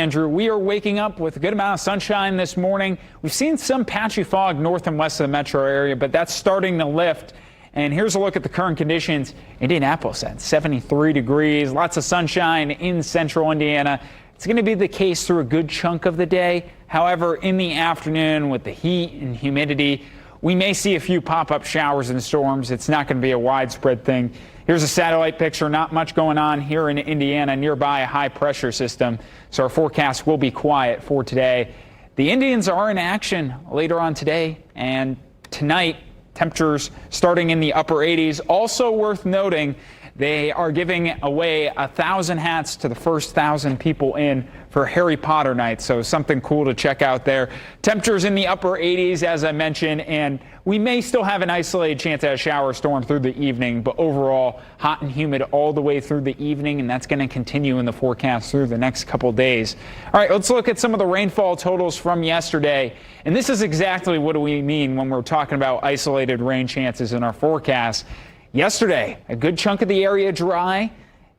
Andrew. We are waking up with a good amount of sunshine this morning. We've seen some patchy fog north and west of the metro area, but that's starting to lift. And here's a look at the current conditions. Indianapolis at 73 degrees, lots of sunshine in central Indiana. It's going to be the case through a good chunk of the day. However, in the afternoon with the heat and humidity, we may see a few pop-up showers and storms. It's not going to be a widespread thing. Here's a satellite picture. Not much going on here in Indiana, nearby a high-pressure system. So our forecast will be quiet for today. The Indians are in action later on today and tonight. Temperatures starting in the upper 80s. Also worth noting, they are giving away 1,000 hats to the first 1,000 people in for Harry Potter night. So something cool to check out there. Temperatures in the upper 80s, as I mentioned, and we may still have an isolated chance at a shower storm through the evening, but overall hot and humid all the way through the evening, and that's going to continue in the forecast through the next couple days. All right, let's look at some of the rainfall totals from yesterday. And this is exactly what we mean when we're talking about isolated rain chances in our forecast. Yesterday, a good chunk of the area dry.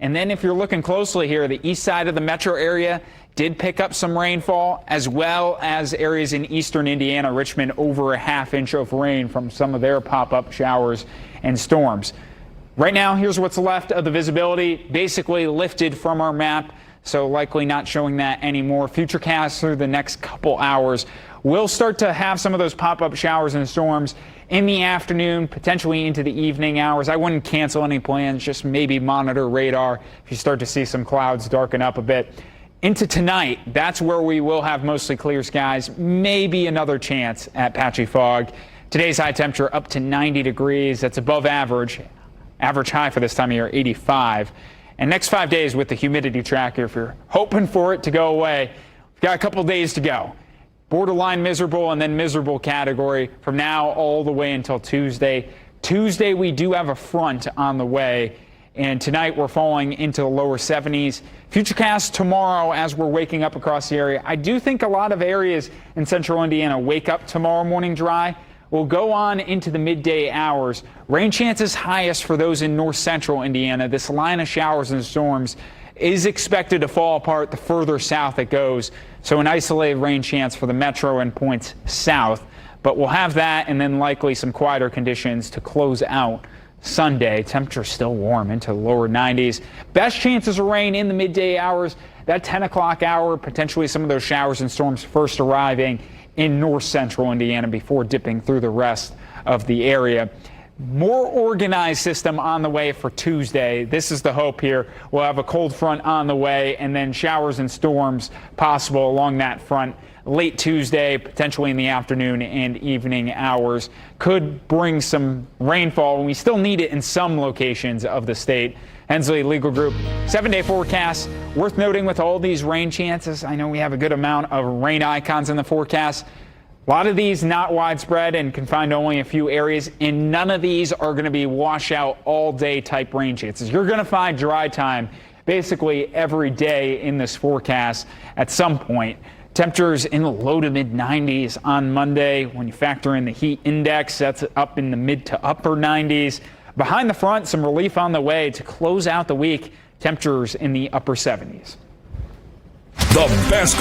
And then if you're looking closely here, the east side of the metro area did pick up some rainfall, as well as areas in eastern Indiana, Richmond, over a ½ inch of rain from some of their pop-up showers and storms. Right now, here's what's left of the visibility, basically lifted from our map, so likely not showing that anymore. Futurecast through the next couple hours will start to have some of those pop-up showers and storms in the afternoon, potentially into the evening hours. I wouldn't cancel any plans, just maybe monitor radar if you start to see some clouds darken up a bit. Into tonight, that's where we will have mostly clear skies, maybe another chance at patchy fog. Today's high temperature up to 90 degrees. That's above average. Average high for this time of year, 85. And next 5 days with the humidity tracker, if you're hoping for it to go away, we've got a couple days to go. Borderline miserable and then miserable category from now all the way until Tuesday. Tuesday, we do have a front on the way. And tonight we're falling into the lower 70s. Futurecast tomorrow as we're waking up across the area. I do think a lot of areas in central Indiana wake up tomorrow morning dry. We'll go on into the midday hours. Rain chances highest for those in north central Indiana. This line of showers and storms is expected to fall apart the further south it goes. So an isolated rain chance for the metro and points south. But we'll have that and then likely some quieter conditions to close out Sunday. Temperatures still warm into the lower 90s. Best chances of rain in the midday hours. That 10 o'clock hour, potentially some of those showers and storms first arriving in north central Indiana before dipping through the rest of the area. More organized system on the way for Tuesday. This is the hope here. We'll have a cold front on the way and then showers and storms possible along that front late Tuesday, potentially in the afternoon and evening hours. Could bring some rainfall, and we still need it in some locations of the state. Hensley Legal Group 7-day forecast. Worth noting with all these rain chances, I know we have a good amount of rain icons in the forecast. A lot of these not widespread and confined to only a few areas, and none of these are going to be washout all-day type rain chances. You're going to find dry time basically every day in this forecast at some point. Temperatures in the low to mid 90s on Monday. When you factor in the heat index, that's up in the mid to upper 90s. Behind the front, some relief on the way to close out the week. Temperatures in the upper 70s. The best